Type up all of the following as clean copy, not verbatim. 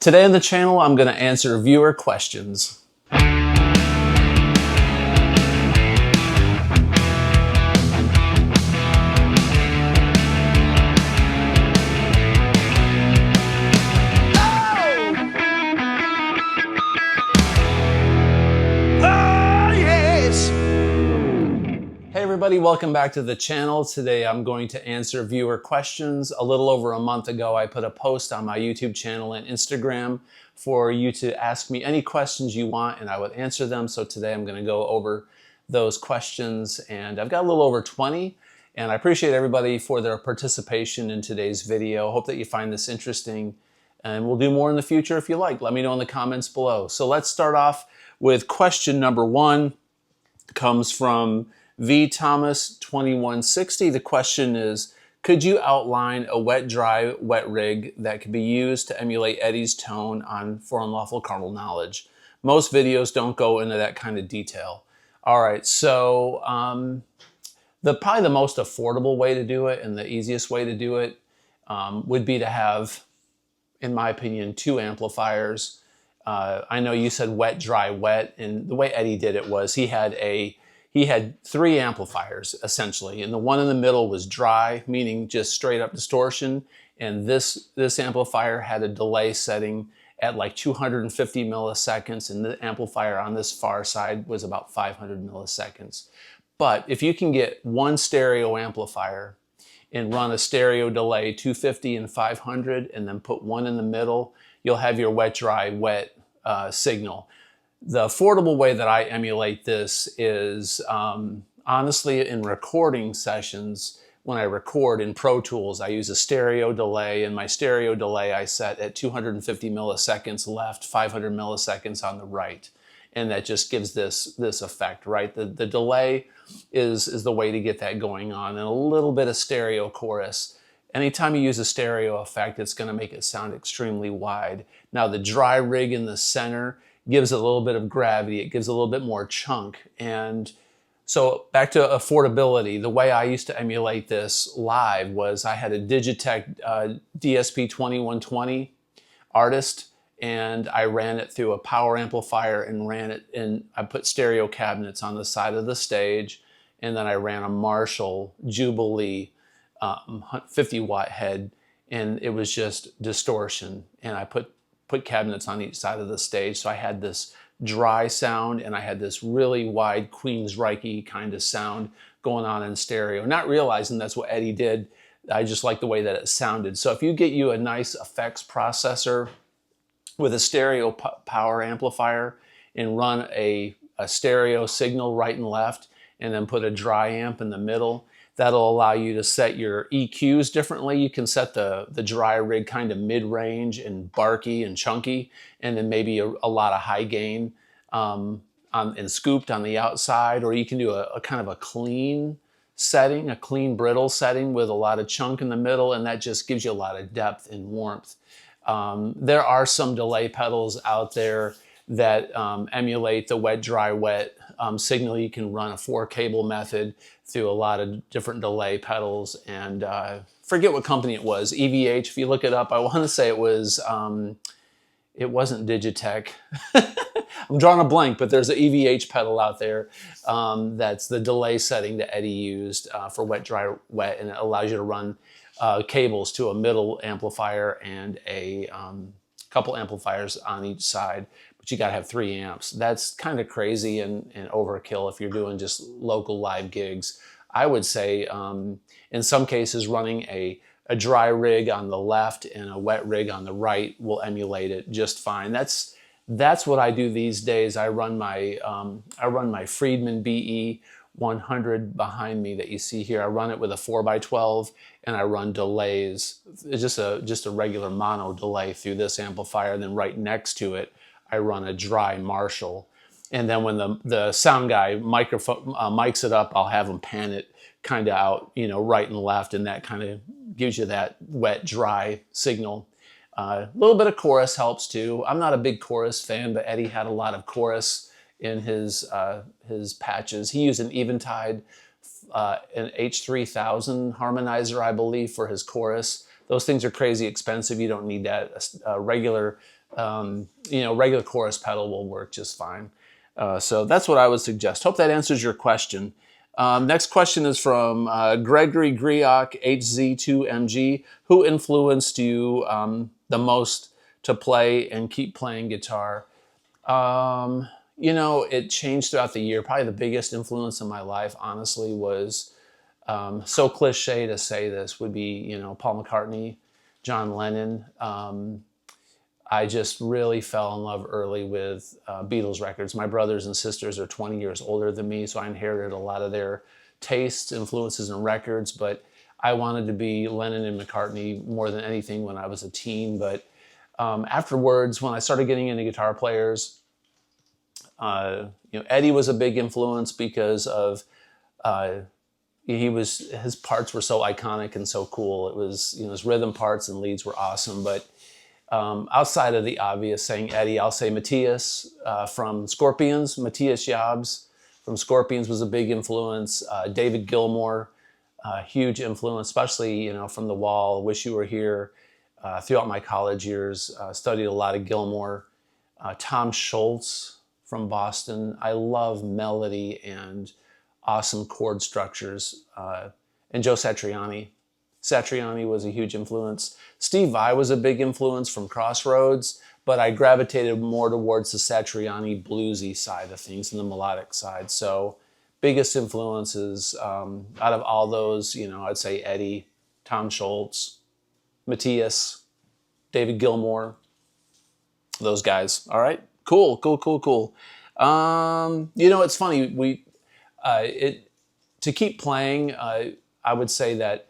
Today on the channel, I'm going to answer viewer questions. Hey everybody, welcome back to the channel. Today I'm going to answer viewer questions. A little over a month ago, I put a post on my YouTube channel and Instagram for you to ask me any questions you want and I would answer them. So today I'm going to go over those questions and I've got a little over 20 and I appreciate everybody for their participation in today's video. Hope that you find this interesting and we'll do more in the future if you like. Let me know in the comments below. So let's start off with question number one. Comes from V Thomas 2160. The question is, could you outline a wet dry wet rig that could be used to emulate Eddie's tone on For Unlawful Carnal Knowledge? Most videos don't go into that kind of detail. All right, so probably the most affordable way to do it and the easiest way to do it would be to have, in my opinion, two amplifiers. I know you said wet, dry, wet, and the way Eddie did it was he had three amplifiers essentially, and the one in the middle was dry, meaning just straight up distortion, and this amplifier had a delay setting at like 250 milliseconds, and the amplifier on this far side was about 500 milliseconds. But if you can get one stereo amplifier and run a stereo delay 250 and 500 and then put one in the middle, you'll have your wet, dry, wet signal. The affordable way that I emulate this is honestly in recording sessions. When I record in Pro Tools, I use a stereo delay, and my stereo delay I set at 250 milliseconds left, 500 milliseconds on the right, and that just gives this effect, right? The delay is the way to get that going on, and a little bit of stereo chorus. Anytime you use a stereo effect, it's going to make it sound extremely wide. Now the dry rig in the center gives it a little bit of gravity. It gives a little bit more chunk. And so back to affordability, the way I used to emulate this live was I had a Digitech DSP-2120 Artist, and I ran it through a power amplifier and ran it in, I put stereo cabinets on the side of the stage, and then I ran a Marshall Jubilee 50 watt head, and it was just distortion, and I put cabinets on each side of the stage, so I had this dry sound and I had this really wide Queensryche kind of sound going on in stereo, not realizing that's what Eddie did. I just like the way that it sounded. So if you get you a nice effects processor with a stereo power amplifier and run a stereo signal right and left and then put a dry amp in the middle, that'll allow you to set your EQs differently. You can set the dry rig kind of mid-range and barky and chunky, and then maybe a lot of high gain and scooped on the outside, or you can do a kind of a clean setting, a clean brittle setting with a lot of chunk in the middle, and that just gives you a lot of depth and warmth. There are some delay pedals out there that emulate the wet, dry, wet signal. You can run a 4-cable method through a lot of different delay pedals, and forget what company it was, EVH, if you look it up. I want to say it was, it wasn't Digitech. I'm drawing a blank, but there's an EVH pedal out there that's the delay setting that Eddie used for wet, dry, wet, and it allows you to run cables to a middle amplifier and a couple amplifiers on each side, but you got to have 3 amps. That's kind of crazy and overkill if you're doing just local live gigs. I would say in some cases running a dry rig on the left and a wet rig on the right will emulate it just fine. That's what I do these days. I run my Friedman BE 100 behind me that you see here. I run it with a 4x12 and I run delays. It's just a regular mono delay through this amplifier. And then right next to it, I run a dry Marshall. And then when the sound guy mics it up, I'll have him pan it kind of out, you know, right and left, and that kind of gives you that wet, dry signal. A little bit of chorus helps too. I'm not a big chorus fan, but Eddie had a lot of chorus in his patches. He used an Eventide, an H3000 harmonizer, I believe, for his chorus. Those things are crazy expensive. You don't need that. A regular Regular chorus pedal will work just fine. So that's what I would suggest. Hope that answers your question. Next question is from Gregory Griok, HZ2MG. Who influenced you the most to play and keep playing guitar? It changed throughout the year. Probably the biggest influence in my life, honestly, was so cliche to say this, would be, Paul McCartney, John Lennon. I just really fell in love early with Beatles records. My brothers and sisters are 20 years older than me, so I inherited a lot of their tastes, influences, and records. But I wanted to be Lennon and McCartney more than anything when I was a teen. But afterwards, when I started getting into guitar players, Eddie was a big influence because of his parts were so iconic and so cool. It was, his rhythm parts and leads were awesome. But outside of the obvious saying Eddie, I'll say Matthias from Scorpions. Matthias Jabs from Scorpions was a big influence. David Gilmour, huge influence, especially from The Wall, Wish You Were Here. Throughout my college years, studied a lot of Gilmour. Tom Schultz from Boston. I love melody and awesome chord structures. And Joe Satriani. Satriani was a huge influence. Steve Vai was a big influence from Crossroads, but I gravitated more towards the Satriani bluesy side of things and the melodic side. So biggest influences out of all those, I'd say Eddie, Tom Schultz, Matthias, David Gilmour, those guys. All right, cool. It's funny. To keep playing, I would say that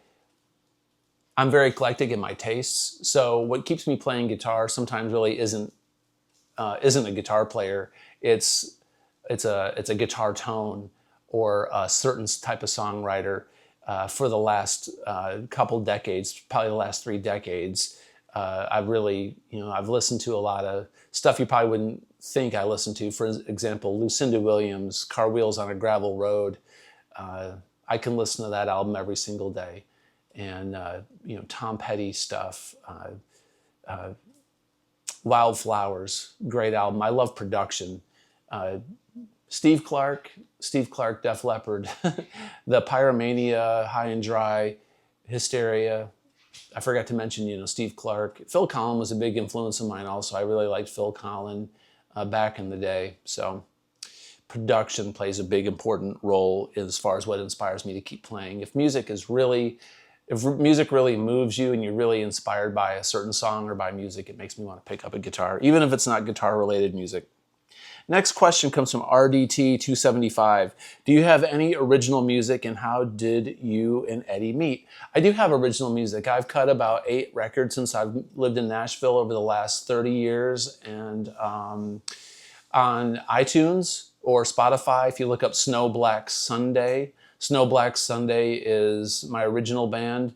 I'm very eclectic in my tastes. So what keeps me playing guitar sometimes really isn't a guitar player. It's a guitar tone or a certain type of songwriter. For the last couple decades, probably the last 3 decades, I've really, I've listened to a lot of stuff you probably wouldn't think I listened to. For example, Lucinda Williams, Car Wheels on a Gravel Road. I can listen to that album every single day. And, Tom Petty stuff, Wildflowers, great album. I love production. Steve Clark, Def Leppard, the Pyromania, High and Dry, Hysteria. I forgot to mention, Steve Clark. Phil Collin was a big influence of mine also. I really liked Phil Collin back in the day. So production plays a big important role as far as what inspires me to keep playing. If music really moves you and you're really inspired by a certain song or by music, it makes me want to pick up a guitar, even if it's not guitar-related music. Next question comes from RDT275. Do you have any original music, and how did you and Eddie meet? I do have original music. I've cut about 8 records since I've lived in Nashville over the last 30 years, and on iTunes or Spotify, if you look up Snow Black Sunday, Snow Black Sunday is my original band.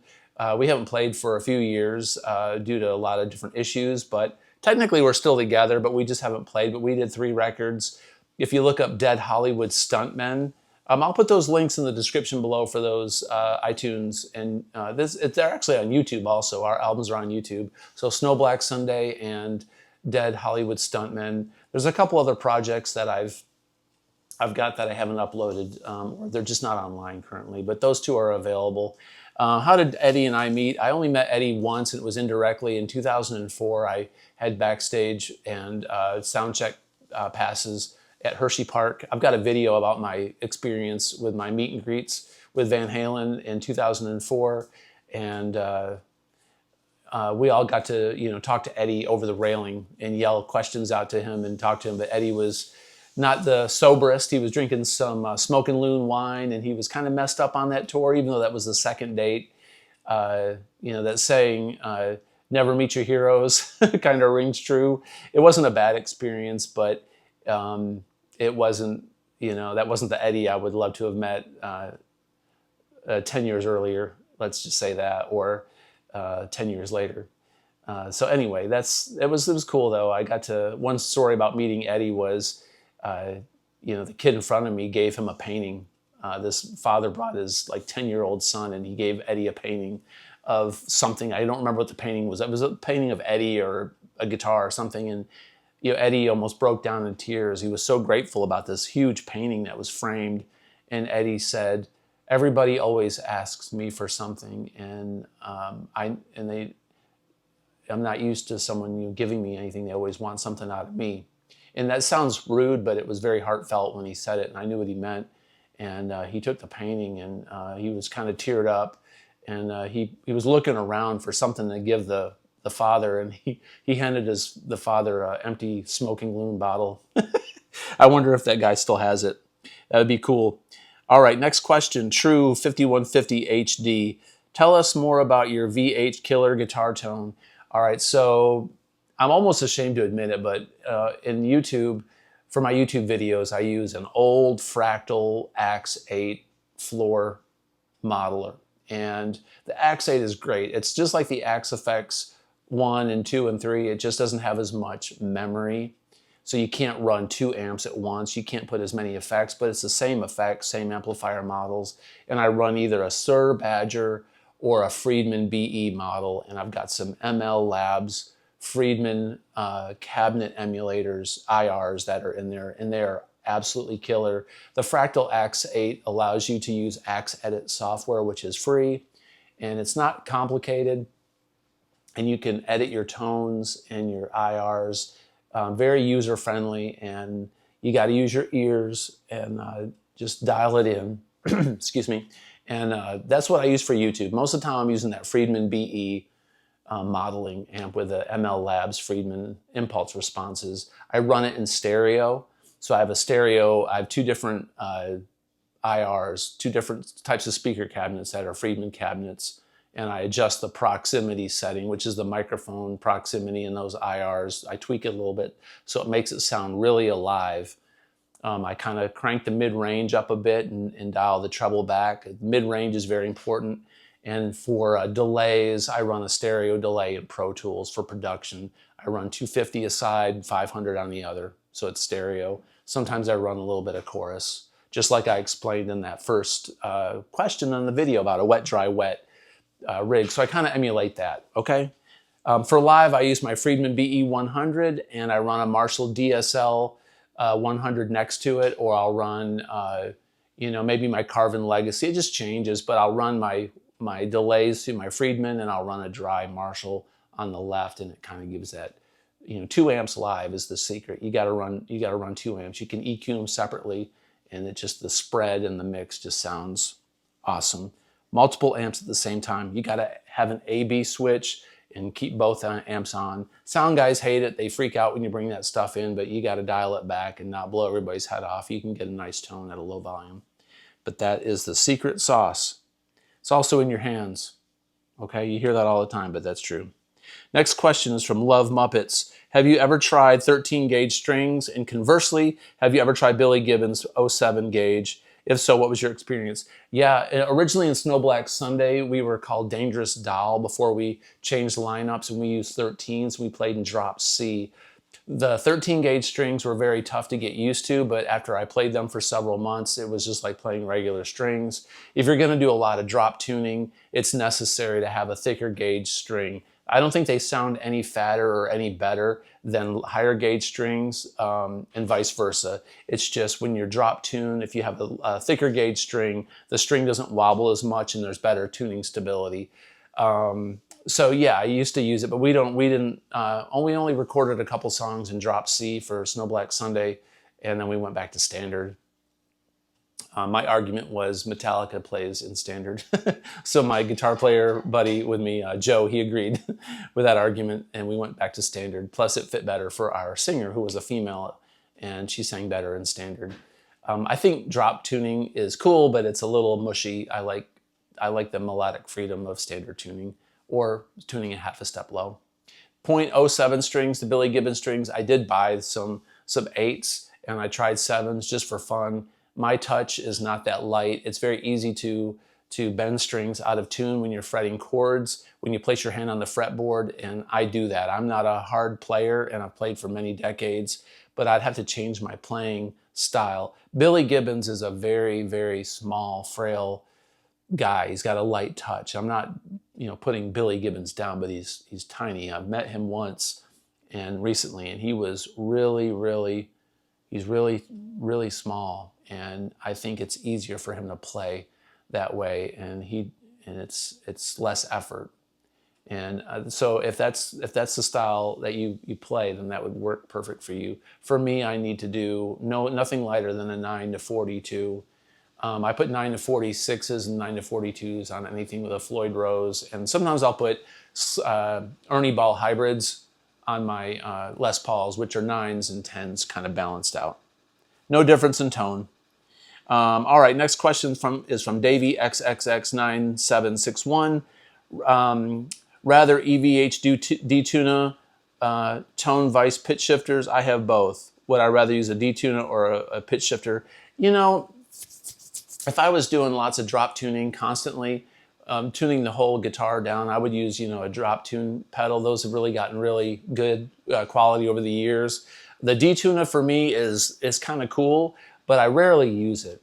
We haven't played for a few years due to a lot of different issues, but technically we're still together, but we just haven't played. But we did 3 records. If you look up Dead Hollywood Stuntmen, I'll put those links in the description below for those iTunes. And they're actually on YouTube also. Our albums are on YouTube. So Snow Black Sunday and Dead Hollywood Stuntmen. There's a couple other projects that I've got that I haven't uploaded, or they're just not online currently, but those 2 are available. How did Eddie and I meet? I only met Eddie once, and it was indirectly. In 2004, I had backstage and soundcheck passes at Hershey Park. I've got a video about my experience with my meet and greets with Van Halen in 2004, and we all got to talk to Eddie over the railing and yell questions out to him and talk to him. But Eddie was not the soberest. He was drinking some Smokin' Loon wine, and he was kind of messed up on that tour, even though that was the second date. That saying, never meet your heroes, kind of rings true. It wasn't a bad experience, but it wasn't, that wasn't the Eddie I would love to have met 10 years earlier, let's just say that, or 10 years later. So anyway, it was cool though. One story about meeting Eddie was, the kid in front of me gave him a painting. This father brought his 10-year-old son, and he gave Eddie a painting of something. I don't remember what the painting was. It was a painting of Eddie or a guitar or something, and Eddie almost broke down in tears. He was so grateful about this huge painting that was framed, and Eddie said, "Everybody always asks me for something, and I'm not used to someone giving me anything. They always want something out of me." And that sounds rude, but it was very heartfelt when he said it, and I knew what he meant. And he took the painting, and he was kind of teared up, and he was looking around for something to give the father, and he handed the father an empty smoking loon bottle. I wonder if that guy still has it. That would be cool. All right, next question. True 5150 HD. Tell us more about your VH killer guitar tone. All right, so I'm almost ashamed to admit it, but in YouTube, for my YouTube videos, I use an old Fractal Axe 8 floor modeler. And the Axe 8 is great. It's just like the Axe Effects 1 and 2 and 3. It just doesn't have as much memory. So you can't run 2 amps at once. You can't put as many effects, but it's the same effects, same amplifier models. And I run either a Sir Badger or a Friedman BE model. And I've got some ML Labs Friedman cabinet emulators, IRs that are in there, and they're absolutely killer. The Fractal Axe 8 allows you to use Axe Edit software, which is free, and it's not complicated, and you can edit your tones and your IRs. Very user-friendly, and you got to use your ears and just dial it in. Excuse me. And that's what I use for YouTube. Most of the time I'm using that Friedman BE modeling amp with the ML Labs Friedman impulse responses. I run it in stereo. So I have a stereo, I have 2 different IRs, 2 different types of speaker cabinets that are Friedman cabinets, and I adjust the proximity setting, which is the microphone proximity in those IRs. I tweak it a little bit so it makes it sound really alive. I kind of crank the mid-range up a bit and dial the treble back. Mid-range is very important. And for delays, I run a stereo delay in Pro Tools for production. I run 250 a side, 500 on the other, so it's stereo. Sometimes I run a little bit of chorus, just like I explained in that first question in the video about a wet, dry, wet rig. So I kind of emulate that, okay? For live, I use my Friedman BE 100, and I run a Marshall DSL 100 next to it, or I'll run, maybe my Carvin Legacy. It just changes, but I'll run my delays through my Friedman, and I'll run a dry Marshall on the left, and it kind of gives that, 2 amps live is the secret. You got to run 2 amps. You can EQ them separately, and it just, the spread and the mix just sounds awesome. Multiple amps at the same time. You got to have an A/B switch and keep both amps on. Sound guys hate it. They freak out when you bring that stuff in, but you got to dial it back and not blow everybody's head off. You can get a nice tone at a low volume. But that is the secret sauce. It's also in your hands. Okay, you hear that all the time, but that's true. Next question is from Love Muppets. Have you ever tried 13 gauge strings? And conversely, have you ever tried Billy Gibbons 07 gauge? If so, what was your experience? Yeah, originally in Snow Black Sunday, we were called Dangerous Doll before we changed lineups, and we used 13s. We played in drop C. The 13 gauge strings were very tough to get used to, but after I played them for several months, it was just like playing regular strings. If you're going to do a lot of drop tuning, it's necessary to have a thicker gauge string. I don't think they sound any fatter or any better than higher gauge strings, and vice versa. It's just when you're drop tuned, if you have a thicker gauge string, the string doesn't wobble as much and there's better tuning stability. So yeah, I used to use it, but we only recorded a couple songs in drop C for Snow Black Sunday, and then we went back to standard. My argument was Metallica plays in standard. So my guitar player buddy with me, Joe, he agreed with that argument, and we went back to standard. Plus it fit better for our singer, who was a female, and she sang better in standard. I think drop tuning is cool, but it's a little mushy. I like the melodic freedom of standard tuning, or tuning a half a step low. .07 strings, the Billy Gibbons strings, I did buy some 8s, and I tried 7s just for fun. My touch is not that light. It's very easy to bend strings out of tune when you're fretting chords, when you place your hand on the fretboard, and I do that. I'm not a hard player, and I've played for many decades, but I'd have to change my playing style. Billy Gibbons is a very, very small, frail guy. He's got a light touch. I'm not, putting Billy Gibbons down, but he's tiny. I've met him once, and recently, and he was really, he's really small, and I think it's easier for him to play that way, and it's less effort. And so if that's the style that you play, then that would work perfect for you. For me, I need to do nothing lighter than a 9 to 42. I put 9 to 46s and 9 to 42s on anything with a Floyd Rose, and sometimes I'll put Ernie Ball hybrids on my Les Pauls, which are 9s and 10s, kind of balanced out. No difference in tone. All right, next question is from Davey XXX9761. Rather EVH detuner, tone vice pitch shifters. I have both. Would I rather use a detuner or a pitch shifter? You know, if I was doing lots of drop tuning constantly, tuning the whole guitar down, I would use, a drop tune pedal. Those have really gotten really good quality over the years. The detuner for me is kind of cool, but I rarely use it.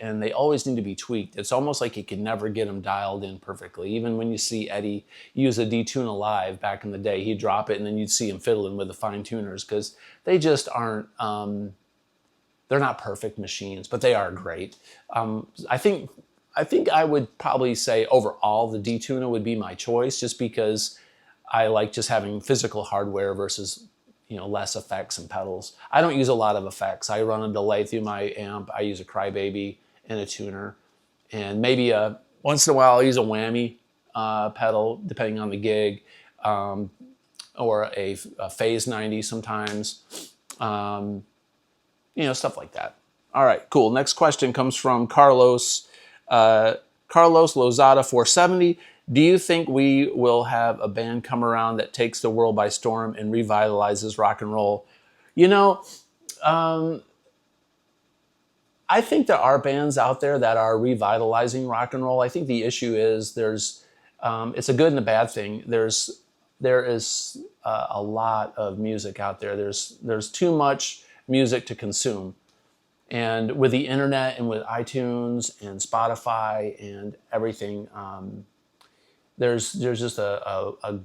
And they always need to be tweaked. It's almost like you can never get them dialed in perfectly. Even when you see Eddie use a detuner live back in the day, he'd drop it and then you'd see him fiddling with the fine tuners, because they just aren't, they're not perfect machines, but they are great. I think I would probably say overall the detuner would be my choice, just because I like just having physical hardware versus less effects and pedals. I don't use a lot of effects. I run a delay through my amp. I use a Crybaby and a tuner, and maybe once in a while I'll use a whammy pedal depending on the gig, or a Phase 90 sometimes. Stuff like that. All right, cool. Next question comes from Carlos Lozada 470. Do you think we will have a band come around that takes the world by storm and revitalizes rock and roll? I think there are bands out there that are revitalizing rock and roll. I think the issue is it's a good and a bad thing. There is a lot of music out there. There's too much music to consume. And with the internet and with iTunes and Spotify and everything, there's just a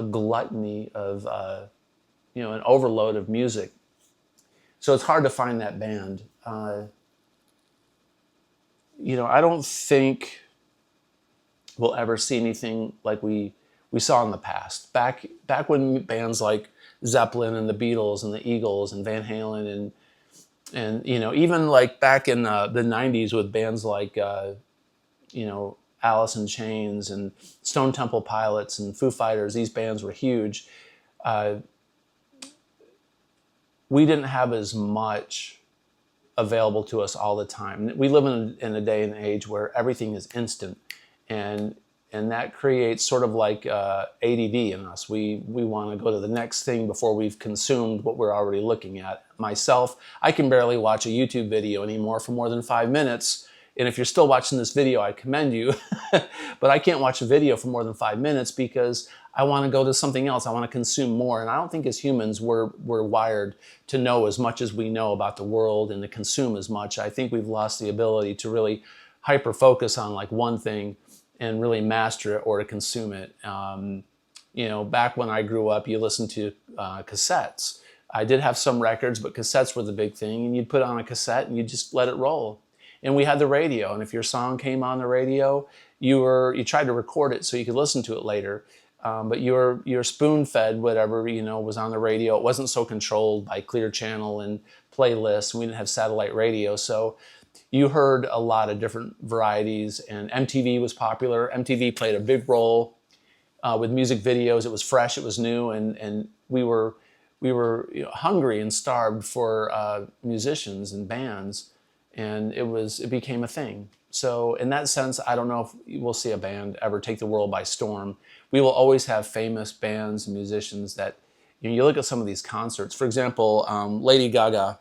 gluttony of an overload of music. So it's hard to find that band. I don't think we'll ever see anything like we saw in the past. Back when bands like Zeppelin and the Beatles and the Eagles and Van Halen and even like back in the 90s with bands like Alice in Chains and Stone Temple Pilots and Foo Fighters, these bands were huge. We didn't have as much available to us all the time. We live in a day and age where everything is instant, and that creates sort of like ADD in us. We want to go to the next thing before we've consumed what we're already looking at. Myself, I can barely watch a YouTube video anymore for more than 5 minutes. And if you're still watching this video, I commend you. But I can't watch a video for more than 5 minutes because I want to go to something else. I want to consume more. And I don't think as humans we're wired to know as much as we know about the world and to consume as much. I think we've lost the ability to really hyper focus on like one thing and really master it or to consume it. Back when I grew up, you listened to cassettes. I did have some records, but cassettes were the big thing. And you'd put on a cassette and you just let it roll. And we had the radio. And if your song came on the radio, you tried to record it so you could listen to it later. But you're spoon-fed whatever was on the radio. It wasn't so controlled by Clear Channel and playlists. We didn't have satellite radio, so you heard a lot of different varieties. And MTV was popular. MTV played a big role with music videos. It was fresh. It was new, and we were hungry and starved for musicians and bands, and it became a thing. So in that sense, I don't know if we'll see a band ever take the world by storm. We will always have famous bands and musicians that, you look at some of these concerts. For example, Lady Gaga,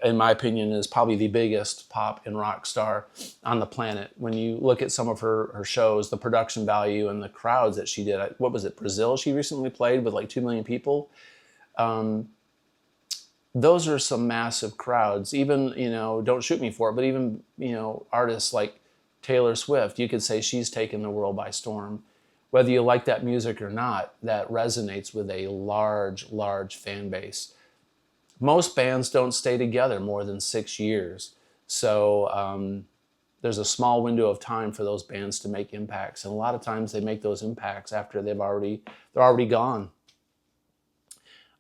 in my opinion, is probably the biggest pop and rock star on the planet. When you look at some of her shows, the production value and the crowds that she did, what was it, Brazil she recently played with like 2 million people? Those are some massive crowds. Even, don't shoot me for it, but even, artists like Taylor Swift, you could say she's taken the world by storm whether you like that music or not, that resonates with a large fan base. Most bands don't stay together more than 6 years. So there's a small window of time for those bands to make impacts. And a lot of times they make those impacts after they're already gone.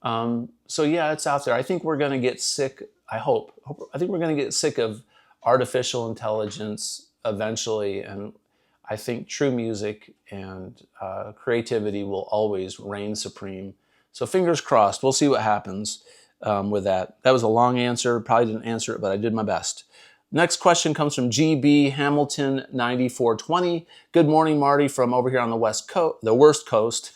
So yeah, it's out there. I think we're going to get sick. I think we're going to get sick of artificial intelligence eventually. And I think true music and creativity will always reign supreme. So fingers crossed. We'll see what happens with that. That was a long answer. Probably didn't answer it, but I did my best. Next question comes from GB Hamilton 9420. Good morning, Marty, from over here on the West Coast, the worst coast.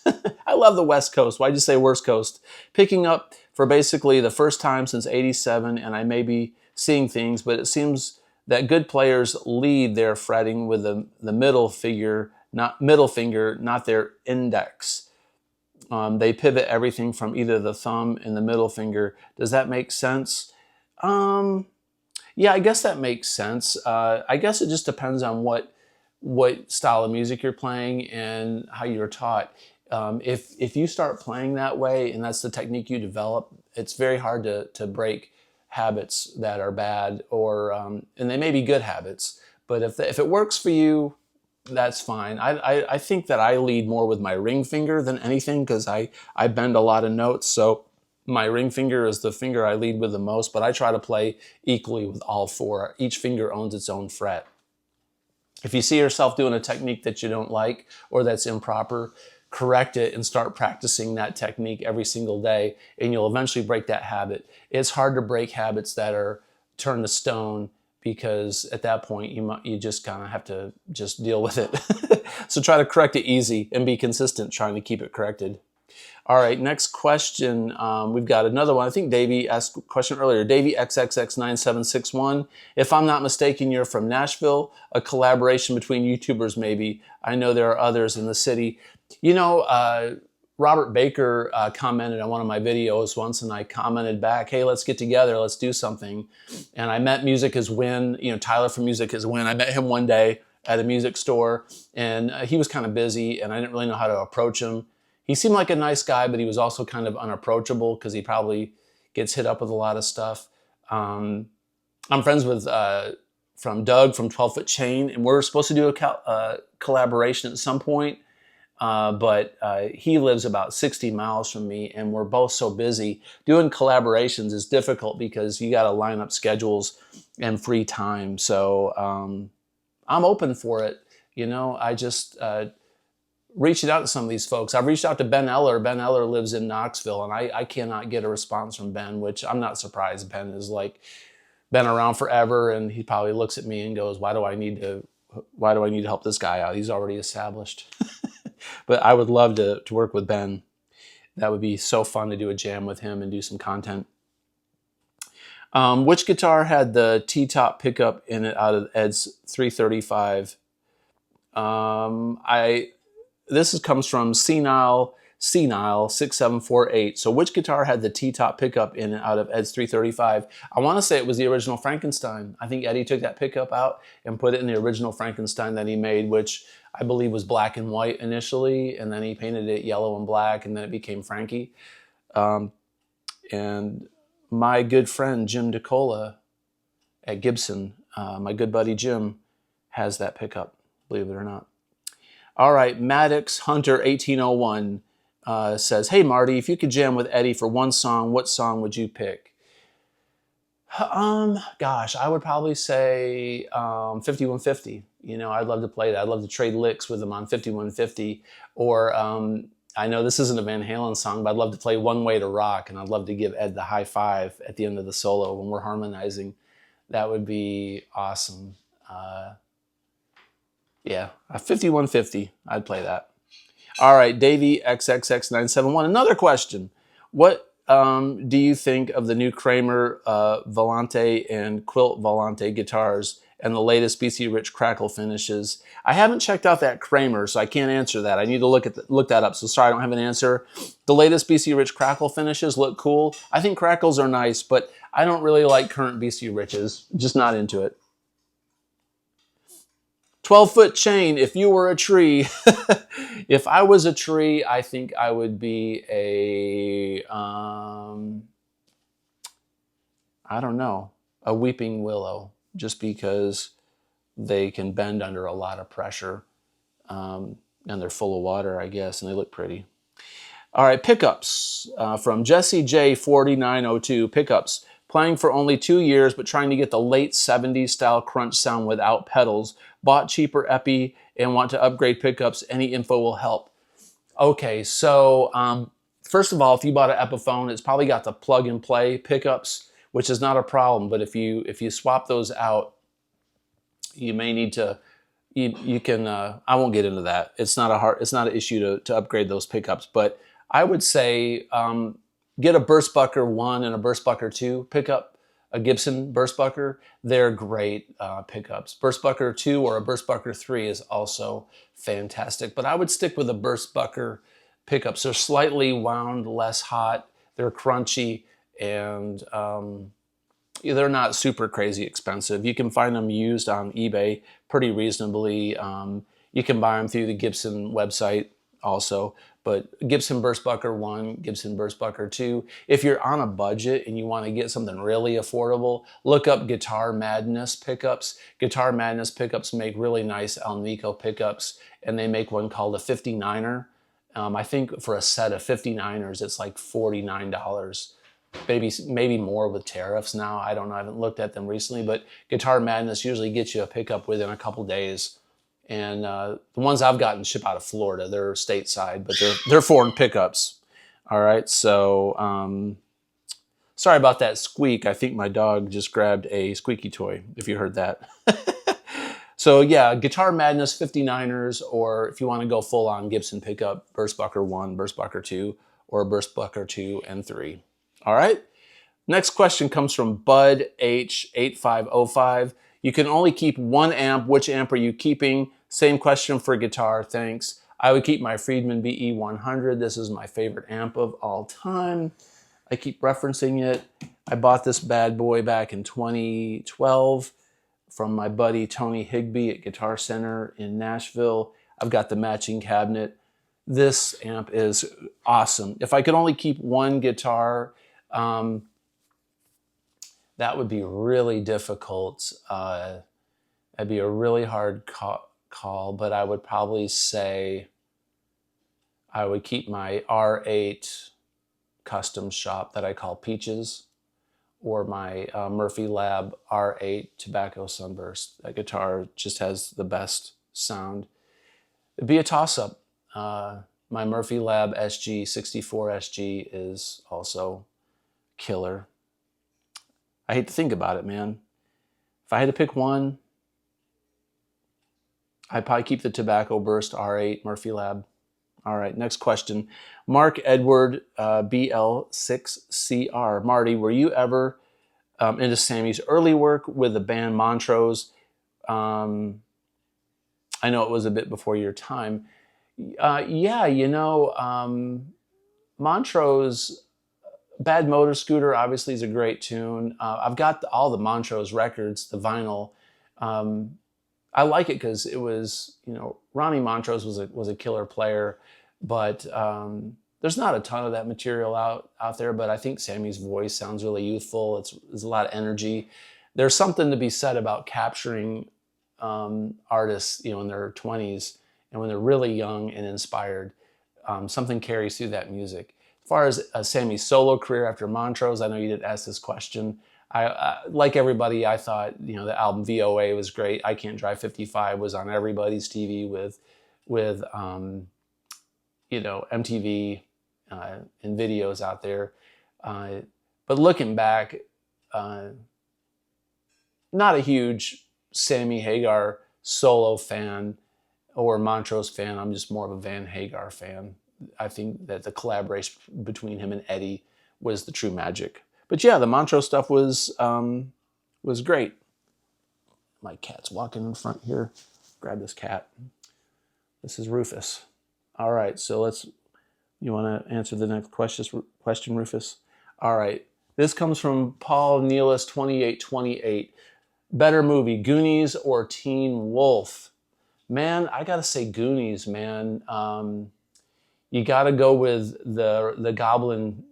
I love the West Coast. Why'd you say worst coast? Picking up for basically the first time since '87, and I may be seeing things, but it seems that good players lead their fretting with the middle finger, not their index. They pivot everything from either the thumb and the middle finger. Does that make sense? Yeah, I guess that makes sense. I guess it just depends on what style of music you're playing and how you're taught. If you start playing that way and that's the technique you develop, it's very hard to break habits that are bad, or and they may be good habits. But if it works for you, that's fine. I think that I lead more with my ring finger than anything because I bend a lot of notes. So my ring finger is the finger I lead with the most, but I try to play equally with all four. Each finger owns its own fret. If you see yourself doing a technique that you don't like or that's improper, correct it and start practicing that technique every single day, and you'll eventually break that habit. It's hard to break habits that are turned to stone because at that point you just kind of have to just deal with it. So try to correct it easy and be consistent trying to keep it corrected. All right, next question. We've got another one. I think Davey asked a question earlier. Davey XXX9761. If I'm not mistaken, you're from Nashville. A collaboration between YouTubers, maybe. I know there are others in the city. You know, Robert Baker commented on one of my videos once, and I commented back, hey, let's get together. Let's do something. And I met Music Is Win. You know, Tyler from Music Is Win. I met him one day at a music store, and he was kind of busy, and I didn't really know how to approach him. He seemed like a nice guy, but he was also kind of unapproachable because he probably gets hit up with a lot of stuff. I'm friends with from Doug from 12 Foot Chain, and we're supposed to do a collaboration at some point, but he lives about 60 miles from me, and we're both so busy. Doing collaborations is difficult because you got to line up schedules and free time. So I'm open for it. You know, I just... reaching out to some of these folks. I've reached out to Ben Eller. Ben Eller lives in Knoxville, and I cannot get a response from Ben, which I'm not surprised. Ben is like been around forever, and he probably looks at me and goes, why do I need to help this guy out? He's already established. But I would love to work with Ben. That would be so fun to do a jam with him and do some content. Which guitar had the T-top pickup in it out of Ed's 335? This comes from Senile 6748. So which guitar had the T-top pickup in it out of Ed's 335? I want to say it was the original Frankenstein. I think Eddie took that pickup out and put it in the original Frankenstein that he made, which I believe was black and white initially, and then he painted it yellow and black, and then it became Frankie. And my good friend Jim DeCola at Gibson, my good buddy Jim, has that pickup, believe it or not. All right, Maddox Hunter 1801 says, hey, Marty, if you could jam with Eddie for one song, what song would you pick? Gosh, I would probably say 5150. You know, I'd love to play that. I'd love to trade licks with him on 5150. Or I know this isn't a Van Halen song, but I'd love to play One Way to Rock, and I'd love to give Ed the high five at the end of the solo when we're harmonizing. That would be awesome. Yeah, 5150, I'd play that. All right, Davey XXX971, another question. What do you think of the new Kramer Volante and Quilt Volante guitars and the latest BC Rich crackle finishes? I haven't checked out that Kramer, so I can't answer that. I need to look that up, so sorry I don't have an answer. The latest BC Rich crackle finishes look cool. I think crackles are nice, but I don't really like current BC Riches. Just not into it. 12-foot chain, if you were a tree. If I was a tree, I think I would be I don't know, a weeping willow, just because they can bend under a lot of pressure. And they're full of water, I guess, and they look pretty. All right, pickups from Jesse J4902. Pickups. Playing for only 2 years, but trying to get the late 70s style crunch sound without pedals. Bought cheaper Epi and want to upgrade pickups. Any info will help. Okay, so first of all, if you bought an Epiphone, it's probably got the plug and play pickups, which is not a problem. But if you swap those out, you may need to. You can. I won't get into that. It's not an issue to upgrade those pickups. But I would say get a Burstbucker 1 and a Burstbucker 2 pickup, a Gibson Burstbucker. They're great pickups. Burstbucker 2 or a Burstbucker 3 is also fantastic. But I would stick with the Burstbucker pickups. They're slightly wound, less hot. They're crunchy, and they're not super crazy expensive. You can find them used on eBay pretty reasonably. You can buy them through the Gibson website also. But Gibson Burstbucker 1, Gibson Burstbucker 2. If you're on a budget and you want to get something really affordable, look up Guitar Madness pickups. Guitar Madness pickups make really nice Alnico pickups, and they make one called a 59er. I think for a set of 59ers, it's like $49. Maybe more with tariffs now. I don't know. I haven't looked at them recently, but Guitar Madness usually gets you a pickup within a couple days. And the ones I've gotten ship out of Florida. They're stateside, but they're foreign pickups. All right. So sorry about that squeak. I think my dog just grabbed a squeaky toy, if you heard that. So yeah, Guitar Madness 59ers, or if you want to go full on Gibson pickup, Burstbucker 1, Burstbucker 2, or Burstbucker 2 and 3. All right. Next question comes from Bud H8505. You can only keep one amp. Which amp are you keeping? Same question for guitar. Thanks. I would keep my Friedman BE100. This is my favorite amp of all time. I keep referencing it. I bought this bad boy back in 2012 from my buddy Tony Higbee at Guitar Center in Nashville. I've got the matching cabinet. This amp is awesome. If I could only keep one guitar, that would be really difficult. That'd be a really hard call, but I would probably say I would keep my R8 custom shop that I call Peaches, or my Murphy Lab R8 Tobacco Sunburst. That guitar just has the best sound. It'd be a toss-up. My Murphy Lab SG64 SG is also killer. I hate to think about it, man. If I had to pick one, I'd probably keep the Tobacco Burst R8 Murphy Lab. All right, next question. Mark Edward BL6CR. Marty, were you ever into Sammy's early work with the band Montrose? I know it was a bit before your time. Yeah, Montrose, Bad Motor Scooter obviously is a great tune. I've got all the Montrose records, the vinyl. I like it because it was, Ronnie Montrose was a killer player, but there's not a ton of that material out there. But I think Sammy's voice sounds really youthful. There's a lot of energy. There's something to be said about capturing artists, in their 20s, and when they're really young and inspired. Something carries through that music. As far as Sammy's solo career after Montrose, I know you didn't ask this question. I like everybody, I thought, the album VOA was great. I Can't Drive 55 was on everybody's TV with MTV and videos out there. But looking back, not a huge Sammy Hagar solo fan or Montrose fan. I'm just more of a Van Hagar fan. I think that the collaboration between him and Eddie was the true magic. But yeah, the Montrose stuff was great. My cat's walking in front here. Grab this cat. This is Rufus. All right, so you want to answer the next question, Rufus? All right, this comes from Paul Nealis 2828. Better movie, Goonies or Teen Wolf? Man, I gotta say Goonies, man. You gotta go with the Goblin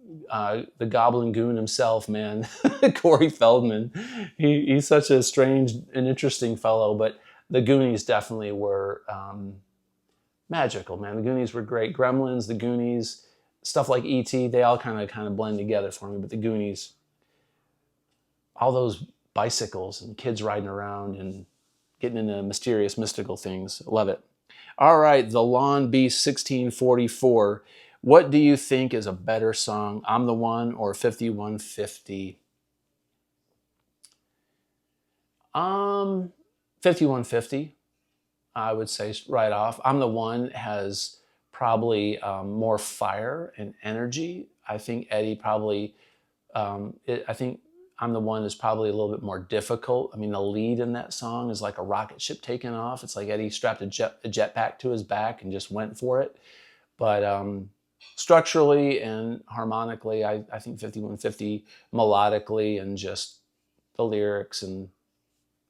Goon himself, man, Corey Feldman. He's such a strange and interesting fellow, but the Goonies definitely were magical, man. The Goonies were great. Gremlins, the Goonies, stuff like E.T., they all kind of blend together for me. But the Goonies, all those bicycles and kids riding around and getting into mysterious, mystical things. Love it. All right, The Lawn Beast 1644. What do you think is a better song, I'm the One or 5150? 5150, I would say right off. I'm the One has probably more fire and energy. I think Eddie probably, I think I'm the One is probably a little bit more difficult. I mean, the lead in that song is like a rocket ship taking off. It's like Eddie strapped a jetpack to his back and just went for it. But structurally and harmonically, I think 5150 melodically and just the lyrics and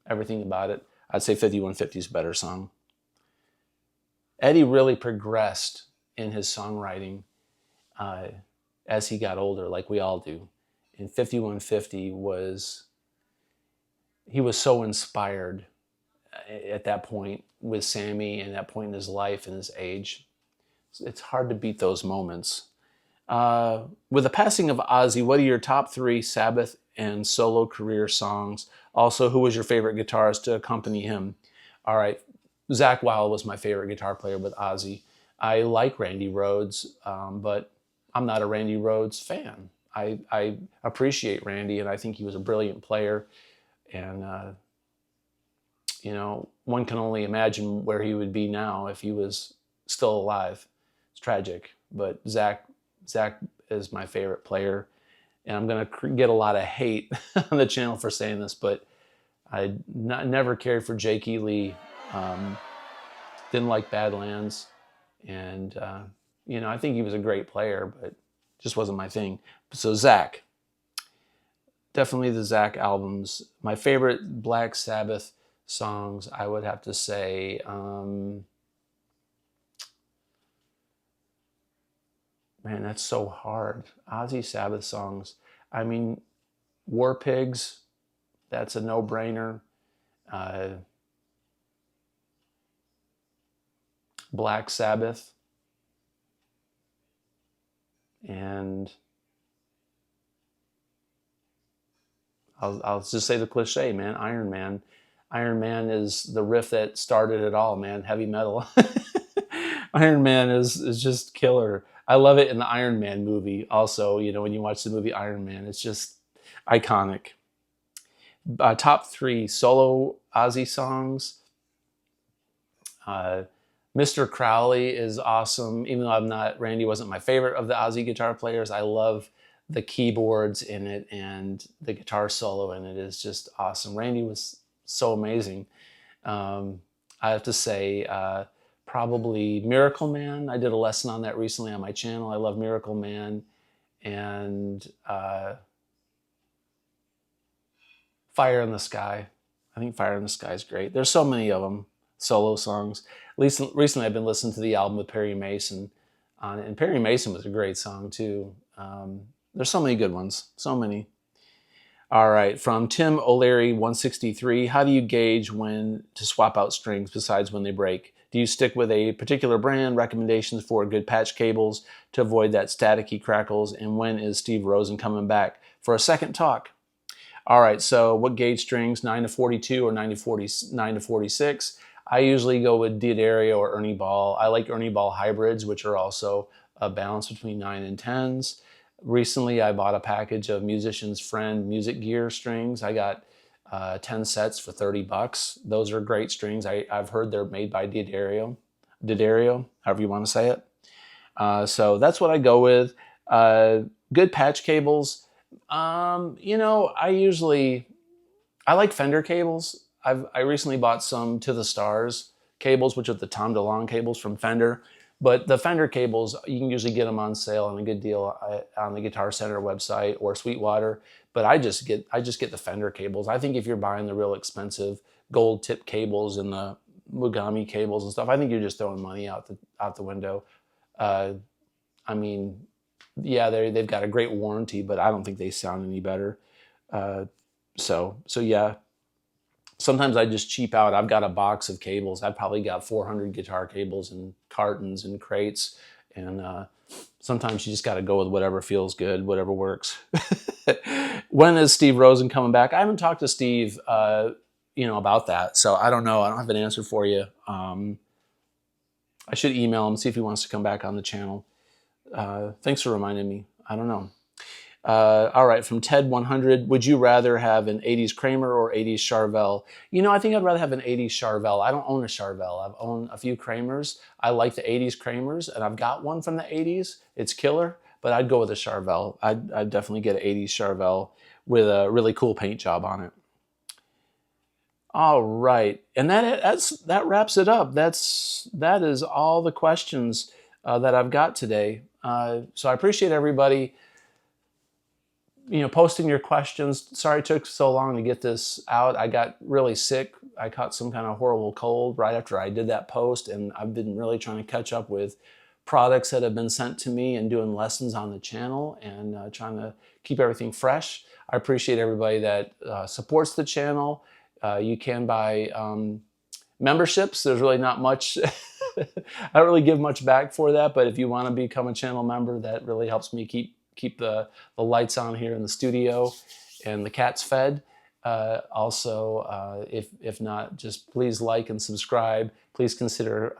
everything about it, I'd say 5150 is a better song. Eddie really progressed in his songwriting uh, as he got older, like we all do. And 5150 he was so inspired at that point with Sammy and that point in his life and his age. It's hard to beat those moments. With the passing of Ozzy, what are your top 3 Sabbath and solo career songs? Also, who was your favorite guitarist to accompany him? All right, Zakk Wylde was my favorite guitar player with Ozzy. I like Randy Rhoads, but I'm not a Randy Rhoads fan. I appreciate Randy, and I think he was a brilliant player. And, one can only imagine where he would be now if he was still alive. It's tragic, but Zakk is my favorite player. And I'm going to get a lot of hate on the channel for saying this, but I never cared for Jake E. Lee. Didn't like Badlands. And, I think he was a great player, but just wasn't my thing. So Zakk. Definitely the Zakk albums. My favorite Black Sabbath songs, I would have to say, man, that's so hard. Ozzy Sabbath songs. I mean, War Pigs, that's a no-brainer. Black Sabbath. And I'll just say the cliche, man, Iron Man. Iron Man is the riff that started it all, man, heavy metal. Iron Man is just killer. I love it in the Iron Man movie also, when you watch the movie Iron Man, it's just iconic. Top 3 solo Ozzy songs. Mr. Crowley is awesome, even though Randy wasn't my favorite of the Ozzy guitar players. I love the keyboards in it and the guitar solo in it is just awesome. Randy was so amazing. I have to say, probably Miracle Man. I did a lesson on that recently on my channel. I love Miracle Man. And Fire in the Sky. I think Fire in the Sky is great. There's so many of them, solo songs. Recently I've been listening to the album with Perry Mason on it, and Perry Mason was a great song too. There's so many good ones, so many. All right, from Tim O'Leary 163, how do you gauge when to swap out strings besides when they break? Do you stick with a particular brand, recommendations for good patch cables to avoid that staticky crackles, and when is Steve Rosen coming back for a second talk? All right, so what gauge strings, 9 to 42 or 9 to 46? I usually go with D'Addario or Ernie Ball. I like Ernie Ball hybrids, which are also a balance between 9 and 10s. Recently, I bought a package of Musician's Friend music gear strings. I got 10 sets for $30. Those are great strings. I've heard they're made by D'Addario, however you want to say it. So that's what I go with. Good patch cables. I like Fender cables. I recently bought some To the Stars cables, which are the Tom DeLonge cables from Fender. But the Fender cables, you can usually get them on sale on a good deal on the Guitar Center website or Sweetwater. But I just get the Fender cables. I think if you're buying the real expensive gold tip cables in the Mugami cables and stuff. I think you're just throwing money out the window. I mean, yeah, they've got a great warranty, but I don't think they sound any better. So yeah. Sometimes I just cheap out. I've got a box of cables. I've probably got 400 guitar cables in cartons and crates. And sometimes you just got to go with whatever feels good, whatever works. When is Steve Rosen coming back? I haven't talked to Steve, about that. So I don't know. I don't have an answer for you. I should email him, see if he wants to come back on the channel. Thanks for reminding me. I don't know. All right, from Ted 100, would you rather have an 80s Kramer or 80s Charvel? I think I'd rather have an 80s Charvel. I don't own a Charvel. I've owned a few Kramers. I like the 80s Kramers, and I've got one from the 80s. It's killer, but I'd go with a Charvel. I'd definitely get an 80s Charvel with a really cool paint job on it. All right, and that wraps it up. That is all the questions that I've got today. So I appreciate everybody posting your questions. Sorry it took so long to get this out. I got really sick. I caught some kind of horrible cold right after I did that post, and I've been really trying to catch up with products that have been sent to me and doing lessons on the channel and trying to keep everything fresh. I appreciate everybody that supports the channel. You can buy memberships. There's really not much. I don't really give much back for that, but if you want to become a channel member, that really helps me keep the lights on here in the studio and the cats fed. Also, if not, just please like and subscribe. Please consider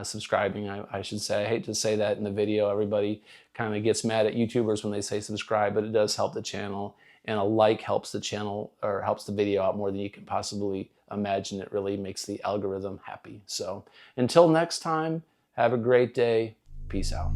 subscribing, I should say. I hate to say that in the video. Everybody kind of gets mad at YouTubers when they say subscribe, but it does help the channel. And a like helps the channel, or helps the video out more than you can possibly imagine. It really makes the algorithm happy. So until next time, have a great day. Peace out.